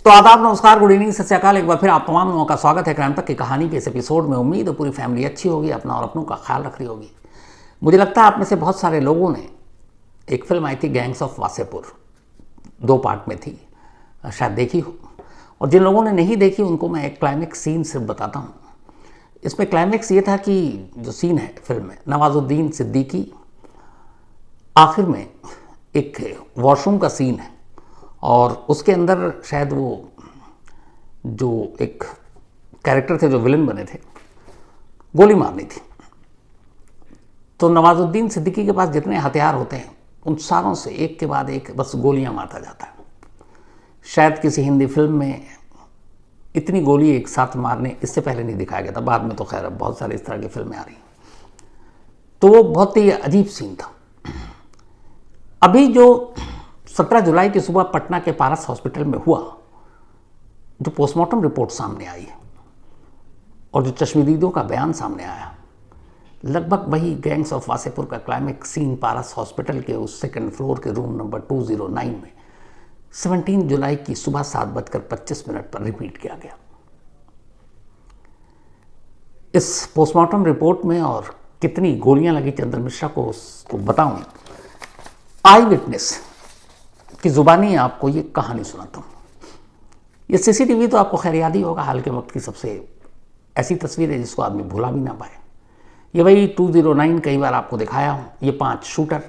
तो आदाब, नमस्कार, गुड इवनिंग, सत श्री अकाल। एक बार फिर आप तमाम लोगों का स्वागत है क्रांतक की कहानी के इस एपिसोड में। उम्मीद है पूरी फैमिली अच्छी होगी, अपना और अपनों का ख्याल रख रही होगी। मुझे लगता है आप में से बहुत सारे लोगों ने एक फिल्म आई थी गैंग्स ऑफ वासेपुर, 2 पार्ट में थी, शायद देखी हो। और जिन लोगों ने नहीं देखी उनको मैं एक क्लाइमेक्स सीन सिर्फ बताता हूँ। इसमें क्लाइमेक्स ये था कि जो सीन है फिल्म में, नवाजुद्दीन सिद्दीकी आखिर में एक वॉशरूम का सीन है और उसके अंदर शायद वो जो एक कैरेक्टर थे जो विलन बने थे, गोली मारनी थी। तो नवाजुद्दीन सिद्दीकी के पास जितने हथियार होते हैं उन सारों से एक के बाद एक बस गोलियां मारता जाता है। शायद किसी हिंदी फिल्म में इतनी गोली एक साथ मारने इससे पहले नहीं दिखाया गया था। बाद में तो खैर अब बहुत सारी इस तरह की फिल्में आ रही हैं। तो वो बहुत ही अजीब सीन था। अभी जो 17 जुलाई की सुबह पटना के पारस हॉस्पिटल में हुआ, जो पोस्टमार्टम रिपोर्ट सामने आई और जो चश्मदीदों का बयान सामने आया, लगभग वही गैंग्स ऑफ वासेपुर का क्लाइमेक्स सीन पारस हॉस्पिटल के उस सेकंड फ्लोर के रूम नंबर 209 में 17 जुलाई की सुबह 7:25 पर रिपीट किया गया। इस पोस्टमार्टम रिपोर्ट में और कितनी गोलियां लगी चंदन मिश्रा को उसको बताऊं, आई विटनेस की जुबानी आपको ये कहानी सुनाता हूँ। ये सीसीटीवी तो आपको खैर याद ही होगा, हाल के वक्त की सबसे ऐसी तस्वीर है जिसको आदमी भुला भी ना पाए। ये वही 209 कई बार आपको दिखाया हूँ। ये 5 शूटर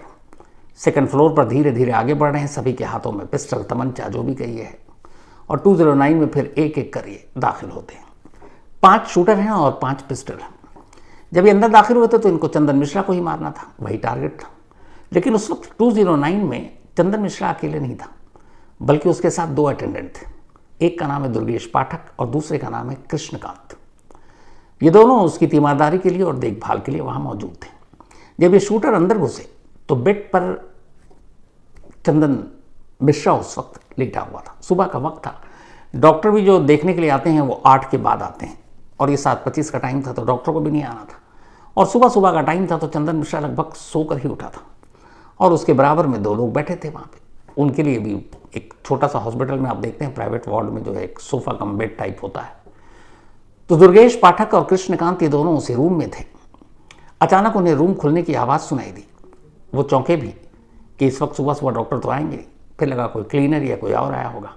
सेकंड फ्लोर पर धीरे धीरे आगे बढ़ रहे हैं, सभी के हाथों में पिस्टल, तमंचा जो भी कहिए है, और 209 में फिर एक एक करिए दाखिल होते हैं। 5 शूटर हैं और 5 पिस्टल हैं। जब ये अंदर दाखिल हुए थे तो इनको चंदन मिश्रा को ही मारना था, वही टारगेट था। लेकिन उस वक्त 209 में चंदन मिश्रा अकेले नहीं था, बल्कि उसके साथ 2 अटेंडेंट थे। एक का नाम है दुर्गेश पाठक और दूसरे का नाम है कृष्णकांत। ये दोनों उसकी तीमारदारी के लिए और देखभाल के लिए वहां मौजूद थे। जब ये शूटर अंदर घुसे तो बेड पर चंदन मिश्रा उस वक्त लेटा हुआ था। सुबह का वक्त था। डॉक्टर भी जो देखने के लिए आते हैं वो 8 के बाद आते हैं और ये 7:25 का टाइम था, तो डॉक्टर को भी नहीं आना था। और सुबह सुबह का टाइम था तो चंदन मिश्रा लगभग सोकर ही उठा था और उसके बराबर में 2 लोग बैठे थे वहाँ पे। उनके लिए भी एक छोटा सा हॉस्पिटल में आप देखते हैं प्राइवेट वार्ड में जो है एक सोफा कम बेड टाइप होता है। तो दुर्गेश पाठक और कृष्णकांत ये दोनों उसी रूम में थे। अचानक उन्हें रूम खुलने की आवाज़ सुनाई दी। वो चौंके भी कि इस वक्त सुबह सुबह डॉक्टर तो आएंगे। फिर लगा कोई क्लीनर या कोई और आया होगा।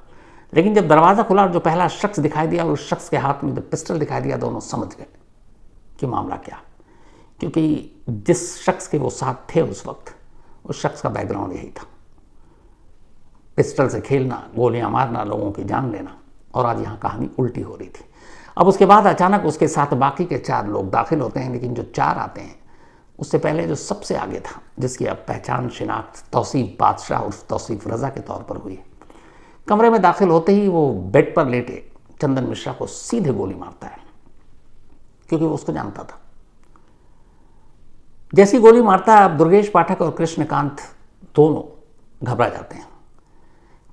लेकिन जब दरवाज़ा खुला और जो पहला शख्स दिखाई दिया और उस शख्स के हाथ में जब पिस्टल दिखाई दिया, दोनों समझ गए कि मामला क्या। क्योंकि जिस शख्स के वो साथ थे उस वक्त, उस शख्स का बैकग्राउंड यही था, पिस्टल से खेलना, गोलियां मारना, लोगों की जान लेना। और आज यहाँ कहानी उल्टी हो रही थी। अब उसके बाद अचानक उसके साथ बाकी के 4 लोग दाखिल होते हैं। लेकिन जो 4 आते हैं उससे पहले जो सबसे आगे था, जिसकी अब पहचान शिनाख्त तौसीफ बादशाह उर्फ तौसीफ रजा के तौर पर हुई, कमरे में दाखिल होते ही वो बेड पर लेटे चंदन मिश्रा को सीधे गोली मारता है, क्योंकि वो उसको जानता था। जैसी गोली मारता है, अब दुर्गेश पाठक और कृष्णकांत दोनों घबरा जाते हैं।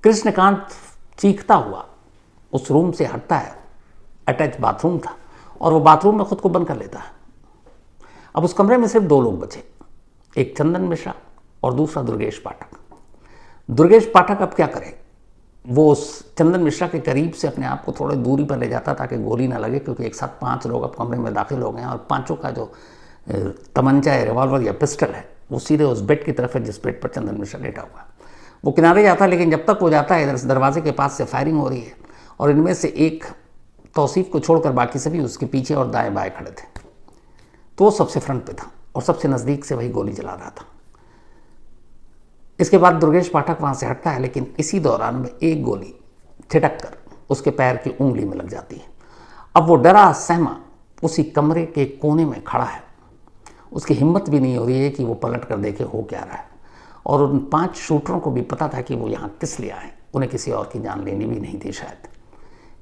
कृष्णकांत चीखता हुआ उस रूम से हटता है। अटैच बाथरूम था और वो बाथरूम में खुद को बंद कर लेता है। अब उस कमरे में सिर्फ 2 लोग बचे, एक चंदन मिश्रा और दूसरा दुर्गेश पाठक। दुर्गेश पाठक अब क्या करे? वो उस चंदन मिश्रा के करीब से अपने आप को थोड़ी दूरी पर ले जाता ताकि गोली ना लगे, क्योंकि एक साथ 5 लोग अब कमरे में दाखिल हो गए हैं और 5 का जो तमंचा या रिवॉल्वर या पिस्टल है वो सीधे उस बेड की तरफ है जिस बेड पर चंदन मिश्रा लेटा हुआ है। वो किनारे जाता है, लेकिन जब तक वो जाता है इधर से दरवाजे के पास से फायरिंग हो रही है और इनमें से एक तौसीफ को छोड़कर बाकी सभी उसके पीछे और दाएं बाएं खड़े थे। तो वो सबसे फ्रंट पे था और सबसे नज़दीक से वही गोली चला रहा था। इसके बाद दुर्गेश पाठक वहाँ से हटता है, लेकिन इसी दौरान में एक गोली छिटक कर उसके पैर की उंगली में लग जाती है। अब वो डरा सहमा उसी कमरे के कोने में खड़ा है। उसकी हिम्मत भी नहीं हो रही है कि वो पलट कर देखे हो क्या रहा है। और उन 5 शूटरों को भी पता था कि वो यहाँ किस लिए आए। उन्हें किसी और की जान लेनी भी नहीं थी शायद।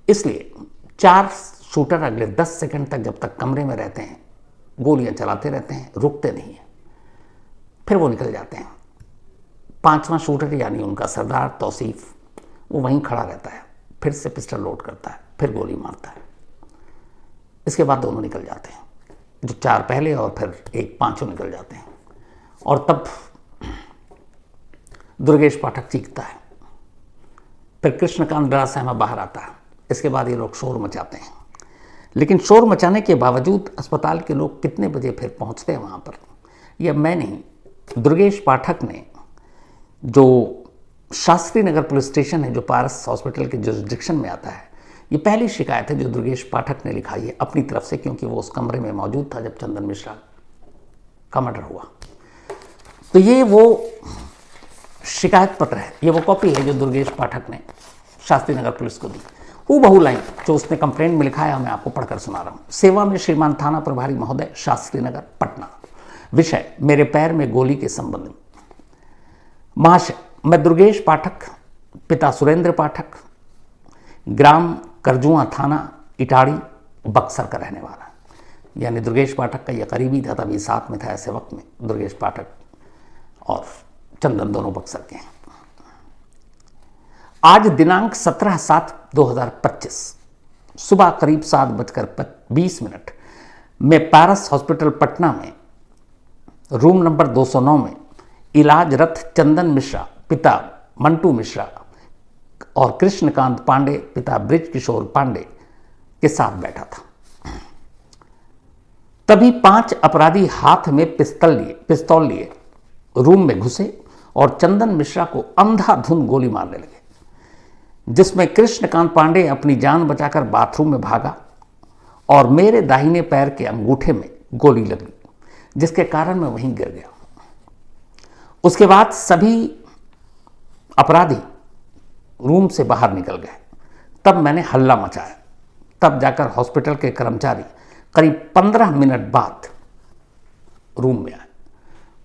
इसलिए 4 शूटर अगले 10 सेकंड तक जब तक कमरे में रहते हैं गोलियां चलाते रहते हैं, रुकते नहीं हैं। फिर वो निकल जाते हैं। 5वां शूटर यानी उनका सरदार तौसीफ वो वहीं खड़ा रहता है, फिर से पिस्टल लोड करता है, फिर गोली मारता है। इसके बाद दोनों निकल जाते हैं, जो 4 पहले और फिर एक 5 निकल जाते हैं। और तब दुर्गेश पाठक चीखता है फिर कृष्णकांत डरा सहमा बाहर आता है। इसके बाद ये लोग शोर मचाते हैं, लेकिन शोर मचाने के बावजूद अस्पताल के लोग कितने बजे फिर पहुंचते हैं वहाँ पर, यह मैं नहीं, दुर्गेश पाठक ने, जो शास्त्री नगर पुलिस स्टेशन है जो पारस हॉस्पिटल के जुरिसडिक्शन में आता है, ये पहली शिकायत है जो दुर्गेश पाठक ने लिखाई है अपनी तरफ से, क्योंकि वो उस कमरे में मौजूद था जब चंदन मिश्रा का मर्डर हुआ। तो ये वो शिकायत पत्र है, ये वो कॉपी है जो दुर्गेश पाठक ने शास्त्री नगर पुलिस को दी। वो बहु लाइन जो उसने कंप्लेंट में लिखा है मैं आपको पढ़कर सुना रहा हूँ। सेवा में श्रीमान थाना प्रभारी महोदय, शास्त्री नगर पटना। विषय, मेरे पैर में गोली के संबंध में। महाशय, मैं दुर्गेश पाठक, पिता सुरेंद्र पाठक, ग्राम करजुआ, थाना इटाड़ी, बक्सर का रहने वाला। यानी दुर्गेश पाठक का यह करीबी था, तभी साथ में था ऐसे वक्त में। दुर्गेश पाठक और चंदन दोनों बक्सर के हैं। आज दिनांक 17/7/2025 सुबह करीब 7:20 में पारस हॉस्पिटल पटना में रूम नंबर 209 में इलाजरत चंदन मिश्रा, पिता मंटू मिश्रा, और कृष्णकांत पांडे, पिता ब्रिज किशोर पांडे के साथ बैठा था। तभी 5 अपराधी हाथ में पिस्तौल लिए रूम में घुसे और चंदन मिश्रा को अंधाधुंध गोली मारने लगे, जिसमें कृष्णकांत पांडे अपनी जान बचाकर बाथरूम में भागा और मेरे दाहिने पैर के अंगूठे में गोली लगी, जिसके कारण मैं वहीं गिर गया। उसके बाद सभी अपराधी रूम से बाहर निकल गए। तब मैंने हल्ला मचाया, तब जाकर हॉस्पिटल के कर्मचारी करीब 15 मिनट बाद रूम में आए।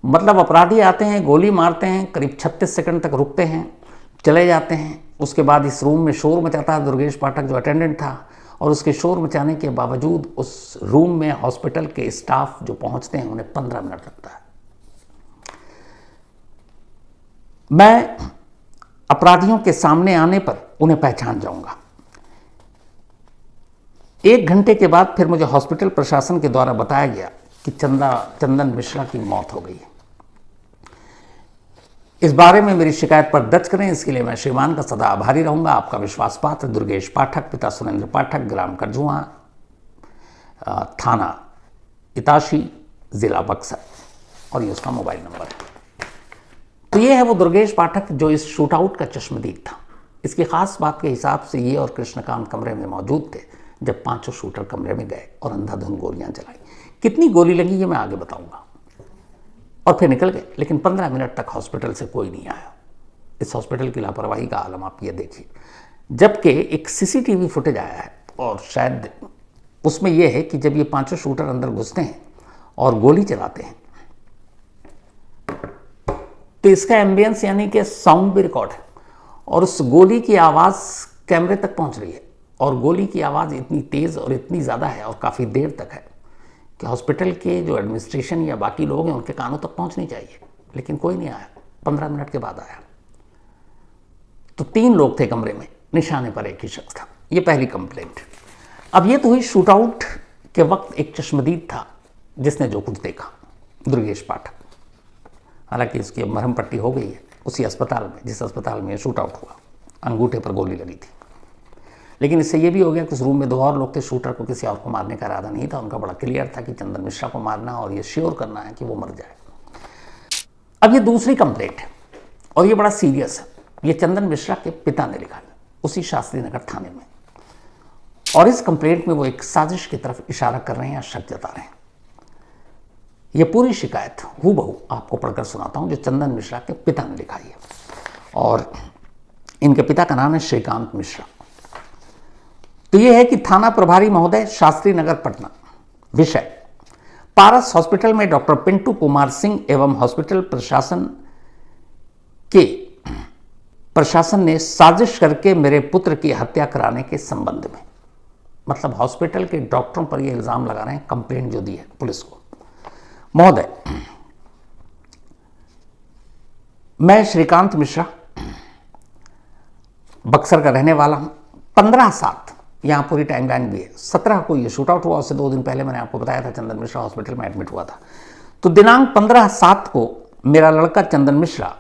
मतलब अपराधी आते हैं, गोली मारते हैं, करीब 36 सेकंड तक रुकते हैं, चले जाते हैं। उसके बाद इस रूम में शोर मचाता है दुर्गेश पाठक जो अटेंडेंट था, और उसके शोर मचाने के बावजूद उस रूम में हॉस्पिटल के स्टाफ जो पहुंचते हैं उन्हें 15 मिनट लगता है। मैं अपराधियों के सामने आने पर उन्हें पहचान जाऊंगा। 1 घंटे के बाद फिर मुझे हॉस्पिटल प्रशासन के द्वारा बताया गया कि चंदन मिश्रा की मौत हो गई है। इस बारे में मेरी शिकायत पर दर्ज करें, इसके लिए मैं श्रीमान का सदा आभारी रहूंगा। आपका विश्वास पात्र दुर्गेश पाठक, पिता सुरेंद्र पाठक, ग्राम करजुआ, थाना इताशी, जिला बक्सर, और ये उसका मोबाइल नंबर है। तो ये है वो दुर्गेश पाठक जो इस शूटआउट का चश्मदीद था। इसकी खास बात के हिसाब से ये और कृष्णकांत कमरे में मौजूद थे जब 5 शूटर कमरे में गए और अंधाधुंध गोलियां चलाई। कितनी गोली लगी ये मैं आगे बताऊंगा। और फिर निकल गए, लेकिन 15 मिनट तक हॉस्पिटल से कोई नहीं आया। इस हॉस्पिटल की लापरवाही का आलम आप ये देखिए। जबकि एक सीसीटीवी फुटेज आया है और शायद उसमें यह है कि जब ये 5 शूटर अंदर घुसते हैं और गोली चलाते हैं तो इसका एम्बियंस यानी कि साउंड भी रिकॉर्ड है, और उस गोली की आवाज़ कैमरे तक पहुंच रही है। और गोली की आवाज़ इतनी तेज़ और इतनी ज़्यादा है और काफ़ी देर तक है कि हॉस्पिटल के जो एडमिनिस्ट्रेशन या बाकी लोग हैं उनके कानों तक पहुंचनी चाहिए, लेकिन कोई नहीं आया। 15 मिनट के बाद आया। तो 3 लोग थे कमरे में, निशाने पर एक ही शख्स था। ये पहली कंप्लेंट। अब ये तो हुई शूटआउट के वक्त एक चश्मदीद था जिसने जो कुछ देखा, दुर्गेश पाठक। हालांकि उसकी अब मरहम पट्टी हो गई है उसी अस्पताल में जिस अस्पताल में शूट आउट हुआ, अंगूठे पर गोली लगी थी। लेकिन इससे ये भी हो गया कि उस रूम में 2 और लोग थे। शूटर को किसी और को मारने का इरादा नहीं था, उनका बड़ा क्लियर था कि चंदन मिश्रा को मारना और ये श्योर करना है कि वो मर जाए। अब ये दूसरी कंप्लेंट है और ये बड़ा सीरियस है। ये चंदन मिश्रा के पिता ने लिखा है उसी शास्त्री नगर थाने में, और इस कंप्लेंट में वो एक साजिश की तरफ इशारा कर रहे हैं या शक जता रहे हैं। ये पूरी शिकायत हूबहू आपको पढ़कर सुनाता हूं जो चंदन मिश्रा के पिता ने लिखाई है, और इनके पिता का नाम है श्रीकांत मिश्रा। तो ये है कि थाना प्रभारी महोदय, शास्त्री नगर पटना। विषय, पारस हॉस्पिटल में डॉक्टर पिंटू कुमार सिंह एवं हॉस्पिटल प्रशासन ने साजिश करके मेरे पुत्र की हत्या कराने के संबंध में, मतलब हॉस्पिटल के डॉक्टरों पर यह इल्जाम लगा रहे हैं, कंप्लेंट जो दी है पुलिस को। महोदय, मैं श्रीकांत मिश्रा बक्सर का रहने वाला हूं। 15/7 यहां पूरी टाइमलाइन भी है। 17 को यह शूट आउट हुआ, उससे 2 दिन पहले मैंने आपको बताया था चंदन मिश्रा हॉस्पिटल में एडमिट हुआ था। तो दिनांक 15/7 को मेरा लड़का चंदन मिश्रा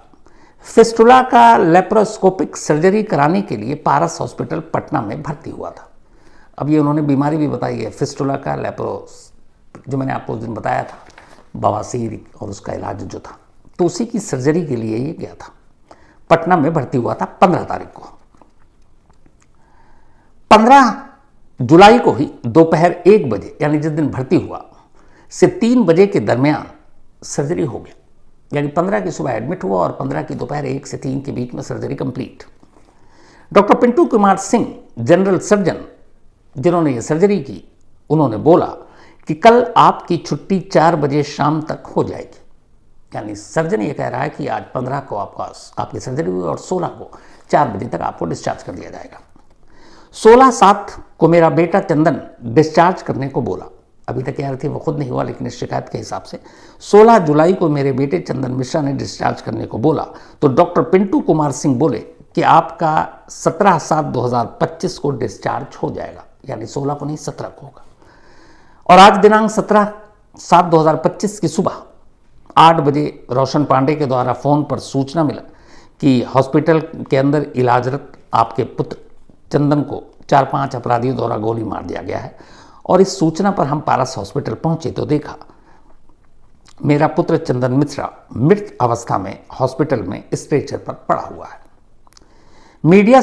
फिस्टुला का लेप्रोस्कोपिक सर्जरी कराने के लिए पारस हॉस्पिटल पटना में भर्ती हुआ था। अब ये उन्होंने बीमारी भी बताई है, फिस्टुला का लेप्रोस, जो मैंने आपको उस दिन बताया था, बवासीर और उसका इलाज जो था, तो उसी की सर्जरी के लिए ये गया था। पटना में भर्ती हुआ था 15 तारीख को। 15 जुलाई को ही दोपहर 1 बजे, यानी जिस दिन भर्ती हुआ, से 3 बजे के दरमियान सर्जरी हो गया। यानी 15 की सुबह एडमिट हुआ और 15 की दोपहर 1 से 3 के बीच में surgery complete. Doctor Pintu Kumar Singh, general surgeon जिन्होंने ये सर्जरी की, उन्होंने बोला कि कल आपकी छुट्टी 4 बजे शाम तक हो जाएगी। यानी सर्जन ये कह रहा है कि आज 15 को आपकी सर्जरी हुई और 16 को 4 बजे तक आपको डिस्चार्ज कर दिया जाएगा। 16/7 को मेरा बेटा चंदन डिस्चार्ज करने को बोला। अभी तक कह रही थी वो खुद नहीं हुआ, लेकिन इस शिकायत के हिसाब से 16 जुलाई को मेरे बेटे चंदन मिश्रा ने डिस्चार्ज करने को बोला, तो डॉक्टर पिंटू कुमार सिंह बोले कि आपका 17/7/2025 को डिस्चार्ज हो जाएगा। यानी 16 को नहीं, 17 को होगा। और आज दिनांक 17/7/2025 की सुबह 8 बजे रोशन पांडे के द्वारा फ़ोन पर सूचना मिला कि हॉस्पिटल के अंदर इलाजरत आपके पुत्र चंदन को 4-5 अपराधियों द्वारा गोली मार दिया गया है। और इस सूचना पर हम पारस हॉस्पिटल पहुंचे तो देखा मेरा पुत्र चंदन मिश्रा मृत अवस्था में हॉस्पिटल में स्ट्रेचर पर पड़ा हुआ है। मीडिया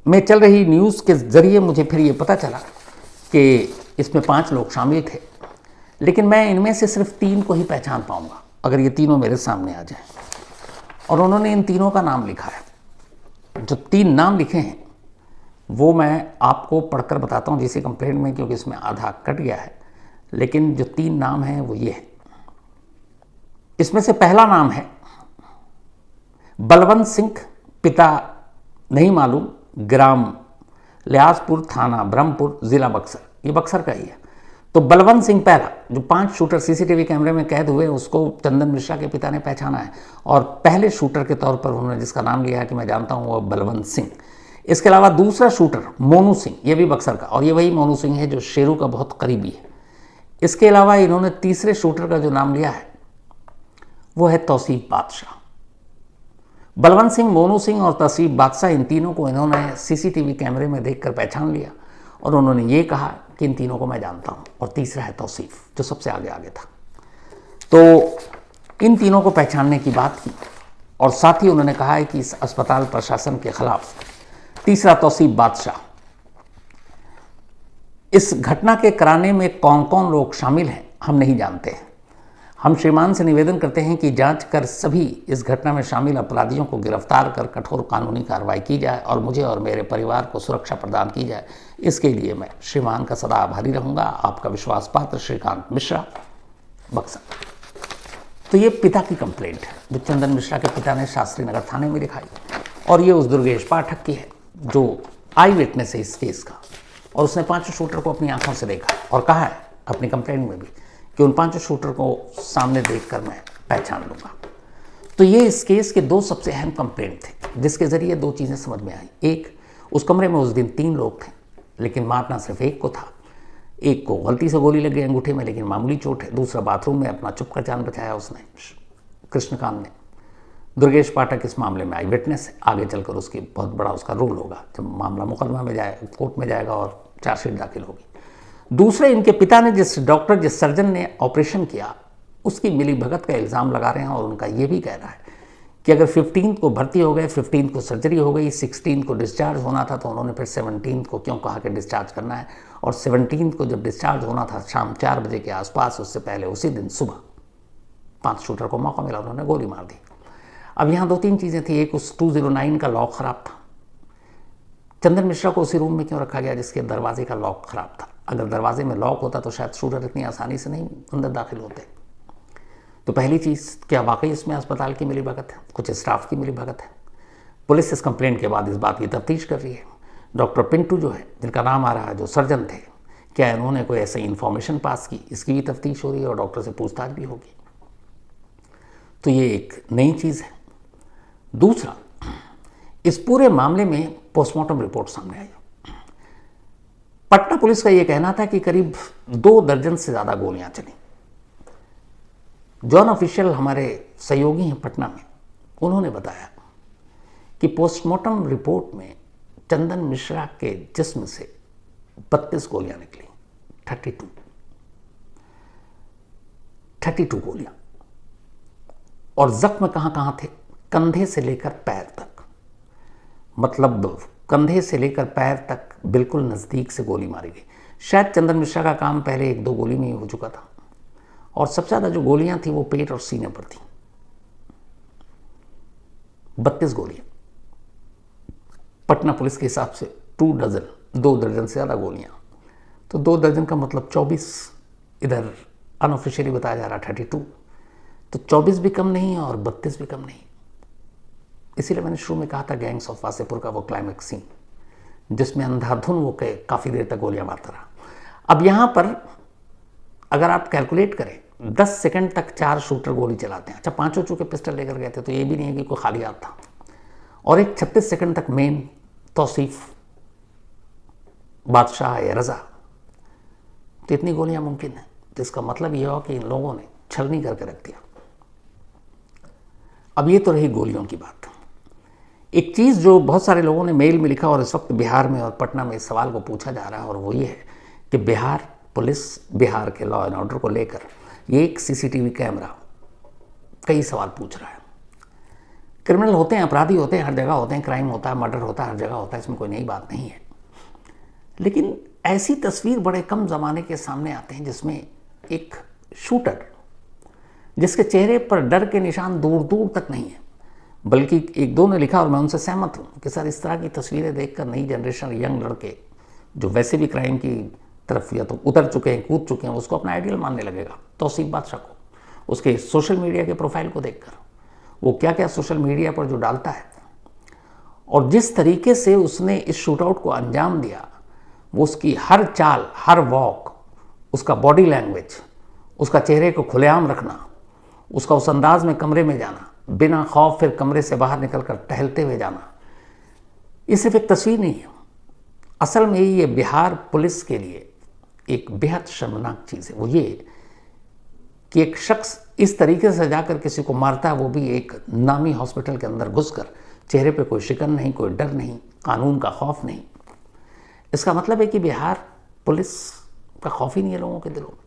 में चल रही न्यूज़ के जरिए मुझे फिर ये पता चला कि इसमें 5 लोग शामिल थे, लेकिन मैं इनमें से सिर्फ 3 को ही पहचान पाऊंगा अगर ये तीनों मेरे सामने आ जाएं। और उन्होंने इन तीनों का नाम लिखा है। जो 3 नाम लिखे हैं वो मैं आपको पढ़कर बताता हूँ जिसे कंप्लेंट में, क्योंकि इसमें आधा कट गया है। लेकिन जो 3 नाम हैं वो ये है। इसमें से पहला नाम है बलवंत सिंह, पिता नहीं मालूम, ग्राम लिहाजपुर, थाना ब्रह्मपुर, जिला बक्सर। ये बक्सर का ही है। तो बलवंत सिंह पहला, जो 5 शूटर सीसीटीवी कैमरे में कैद हुए, उसको चंदन मिश्रा के पिता ने पहचाना है। और पहले शूटर के तौर पर उन्होंने जिसका नाम लिया है कि मैं जानता हूँ वो बलवंत सिंह। इसके अलावा दूसरा शूटर मोनू सिंह, ये भी बक्सर का, और ये वही मोनू सिंह है जो शेरू का बहुत करीबी है। इसके अलावा इन्होंने तीसरे शूटर का जो नाम लिया है वो है तौसीफ बादशाह। बलवंत सिंह, मोनू सिंह और तौसीफ बादशाह, इन तीनों को इन्होंने सीसीटीवी कैमरे में देखकर पहचान लिया और उन्होंने ये कहा कि इन तीनों को मैं जानता हूँ। और तीसरा है तौसीफ, जो सबसे आगे आगे था। तो इन तीनों को पहचानने की बात की और साथ ही उन्होंने कहा है कि इस अस्पताल प्रशासन के खिलाफ तीसरा तौसीफ बादशाह। इस घटना के कराने में कौन कौन लोग शामिल हैं हम नहीं जानते हैं। हम श्रीमान से निवेदन करते हैं कि जांच कर सभी इस घटना में शामिल अपराधियों को गिरफ्तार कर कठोर कानूनी कार्रवाई की जाए और मुझे और मेरे परिवार को सुरक्षा प्रदान की जाए। इसके लिए मैं श्रीमान का सदा आभारी रहूंगा। आपका विश्वास पात्र श्रीकांत मिश्रा, बक्सर। तो ये पिता की कंप्लेंट है जो चंदन मिश्रा के पिता ने शास्त्री नगर थाने में लिखाई, और ये उस दुर्गेश पाठक की है जो आई विटनेस है इस केस का, और उसने 5 शूटर को अपनी आंखों से देखा और कहा है अपनी कंप्लेंट में भी कि उन 5 शूटर को सामने देखकर मैं पहचान लूंगा। तो ये इस केस के 2 सबसे अहम कंप्लेंट थे, जिसके जरिए 2 चीज़ें समझ में आई। एक, उस कमरे में उस दिन 3 लोग थे, लेकिन मारना सिर्फ एक को था। एक को गलती से गोली लग गई अंगूठे में, लेकिन मामूली चोट है। दूसरा बाथरूम में अपना चुप कर जान बचाया उसने, कृष्णकांत ने। दुर्गेश पाठक इस मामले में आई विटनेस है। आगे चलकर उसकी बहुत बड़ा उसका रोल होगा जब मामला मुकदमा में जाए, कोर्ट में जाएगा और चार्जशीट दाखिल होगी। दूसरे, इनके पिता ने जिस डॉक्टर, जिस सर्जन ने ऑपरेशन किया, उसकी मिलीभगत का इल्ज़ाम लगा रहे हैं। और उनका ये भी कहना है कि अगर 15 को भर्ती हो गए, 15 को सर्जरी हो गई, 16 को डिस्चार्ज होना था, तो उन्होंने फिर 17 को क्यों कहा कि डिस्चार्ज करना है। और 17 को जब डिस्चार्ज होना था शाम 4 बजे के आसपास, उससे पहले उसी दिन सुबह 5 शूटर को मौका मिला, उन्होंने गोली मार दी। अब यहाँ 2-3 चीज़ें थी। एक, उस 209 का लॉक ख़राब था। चंदन मिश्रा को उसी रूम में क्यों रखा गया जिसके दरवाजे का लॉक ख़राब था? अगर दरवाजे में लॉक होता तो शायद शूटर इतनी आसानी से नहीं अंदर दाखिल होते। तो पहली चीज़, क्या वाकई इसमें अस्पताल की मिलीभगत है, कुछ स्टाफ की मिलीभगत है? पुलिस इस कंप्लेंट के बाद इस बात की तफ्तीश कर रही है। डॉक्टर पिंटू जो है, जिनका नाम आ रहा है, जो सर्जन थे, क्या इन्होंने कोई ऐसी इन्फॉर्मेशन पास की, इसकी भी तफ्तीश हो रही है और डॉक्टर से पूछताछ भी होगी। तो ये एक नई चीज़ है। दूसरा, इस पूरे मामले में पोस्टमार्टम रिपोर्ट सामने आई। पटना पुलिस का यह कहना था कि करीब 2 दर्जन से ज़्यादा गोलियां चली। जॉन ऑफिशियल हमारे सहयोगी हैं पटना में, उन्होंने बताया कि पोस्टमार्टम रिपोर्ट में चंदन मिश्रा के जिस्म से 32 गोलियां निकली। 32 गोलियां। और जख्म कहां कहां थे? कंधे से लेकर पैर तक। मतलब कंधे से लेकर पैर तक बिल्कुल नज़दीक से गोली मारी गई। शायद चंदन मिश्रा का काम पहले 1-2 गोली में ही हो चुका था, और सबसे ज़्यादा जो गोलियां थी वो पेट और सीने पर थी। 32 गोलियां। पटना पुलिस के हिसाब से 2 दर्जन से ज़्यादा गोलियां। तो 2 दर्जन का मतलब 24, इधर अनऑफिशियली बताया जा रहा 32। तो 24 भी कम नहीं और 32 भी कम नहीं। इसीलिए मैंने शुरू में कहा था गैंग्स ऑफ वासेपुर का वो क्लाइमेक्स सीन, जिसमें अंधाधुन वो काफ़ी देर तक गोलियां मारता रहा। अब यहां पर अगर आप कैलकुलेट करें, 10 सेकंड तक 4 शूटर गोली चलाते हैं। अच्छा, 5 चूंकि पिस्टल लेकर गए थे, तो ये भी नहीं है कि कोई खाली हाथ था। और एक 36 सेकंड तक मेन तौसीफ, बादशाह या रजा, तो इतनी गोलियां मुमकिन है। तो इसका मतलब यह हो कि इन लोगों ने छलनी करके रख दिया। अब ये तो रही गोलियों की बात। एक चीज़ जो बहुत सारे लोगों ने मेल में लिखा और इस वक्त बिहार में और पटना में इस सवाल को पूछा जा रहा है, और वो ये है कि बिहार पुलिस, बिहार के लॉ एंड ऑर्डर को लेकर ये एक सीसीटीवी कैमरा कई सवाल पूछ रहा है। क्रिमिनल होते हैं, अपराधी होते हैं, हर जगह होते हैं, क्राइम होता है, मर्डर होता है, हर जगह होता है, इसमें कोई नई बात नहीं है। लेकिन ऐसी तस्वीर बड़े कम ज़माने के सामने आते हैं जिसमें एक शूटर, जिसके चेहरे पर डर के निशान दूर दूर तक नहीं है, बल्कि 1-2 ने लिखा और मैं उनसे सहमत हूँ कि सर इस तरह की तस्वीरें देखकर नई जनरेशन, यंग लड़के जो वैसे भी क्राइम की तरफ या तो उतर चुके हैं, कूद चुके हैं, उसको अपना आइडियल मानने लगेगा। तौसीफ बादशाह को, उसके सोशल मीडिया के प्रोफाइल को देखकर, वो क्या क्या सोशल मीडिया पर जो डालता है और जिस तरीके से उसने इस शूटआउट को अंजाम दिया, वो उसकी हर चाल, हर वॉक, उसका बॉडी लैंग्वेज, उसका चेहरे को खुलेआम रखना, उसका उस अंदाज में कमरे में जाना, बिना खौफ फिर कमरे से बाहर निकलकर टहलते हुए जाना, ये सिर्फ एक तस्वीर नहीं है। असल में ये बिहार पुलिस के लिए एक बेहद शर्मनाक चीज़ है। वो ये कि एक शख्स इस तरीके से जाकर किसी को मारता है, वो भी एक नामी हॉस्पिटल के अंदर घुसकर, चेहरे पे कोई शिकन नहीं, कोई डर नहीं, कानून का खौफ नहीं। इसका मतलब है कि बिहार पुलिस का खौफ ही नहीं है लोगों के दिलों में।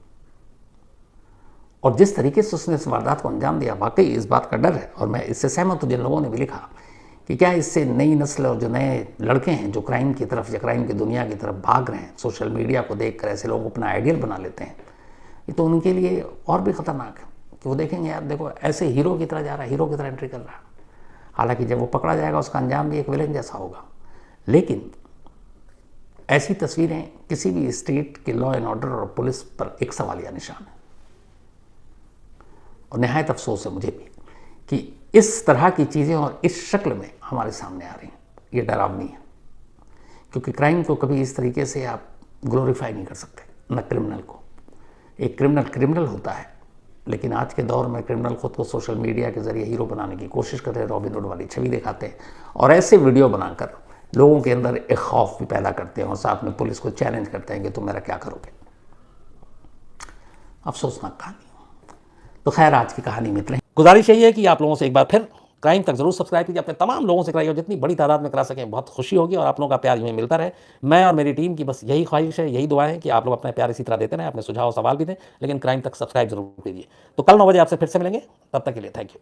और जिस तरीके से उसने इस वारदात को अंजाम दिया, वाकई इस बात का डर है। और मैं इससे सहमत हूँ जिन लोगों ने भी लिखा कि क्या इससे नई नस्ल और जो नए लड़के हैं जो क्राइम की तरफ या क्राइम की दुनिया की तरफ भाग रहे हैं, सोशल मीडिया को देखकर ऐसे लोग अपना आइडियल बना लेते हैं, ये तो उनके लिए और भी ख़तरनाक है कि वो देखेंगे यार देखो ऐसे हीरो की तरह जा रहा है, हीरो की तरह एंट्री कर रहा है। हालांकि जब वो पकड़ा जाएगा उसका अंजाम भी एक विलेन जैसा होगा। लेकिन ऐसी तस्वीरें किसी भी स्टेट के लॉ एंड ऑर्डर और पुलिस पर एक सवालिया निशान है। और निहायत अफसोस है मुझे भी कि इस तरह की चीज़ें और इस शक्ल में हमारे सामने आ रही हैं। ये डरावनी है, क्योंकि क्राइम को कभी इस तरीके से आप ग्लोरीफाई नहीं कर सकते, न क्रिमिनल को। एक क्रिमिनल होता है, लेकिन आज के दौर में क्रिमिनल खुद को सोशल मीडिया के जरिए हीरो बनाने की कोशिश करते हैं, रॉबिन हुड वाली छवि दिखाते हैं और ऐसे वीडियो बनाकर लोगों के अंदर एक खौफ भी पैदा करते हैं और साथ में पुलिस को चैलेंज करते हैं कि तुम मेरा क्या करोगे। अफसोसनाक कहानी। तो खैर आज की कहानी में इतना ही। गुजारिश यही है कि आप लोगों से एक बार फिर क्राइम तक जरूर सब्सक्राइब कीजिए, अपने तमाम लोगों से कराइए और जितनी बड़ी तादाद में करा सकें बहुत खुशी होगी और आप लोगों का प्यार यूँ मिलता रहे। मैं और मेरी टीम की बस यही ख्वाहिश है, यही दुआएं कि आप लोग अपना प्यार इसी तरह देते रहें, अपने सुझाव सवाल भी दें, लेकिन क्राइम तक सब्सक्राइब जरूर कीजिए। तो कल 9 बजे आपसे फिर से मिलेंगे, तब तक के लिए थैंक यू।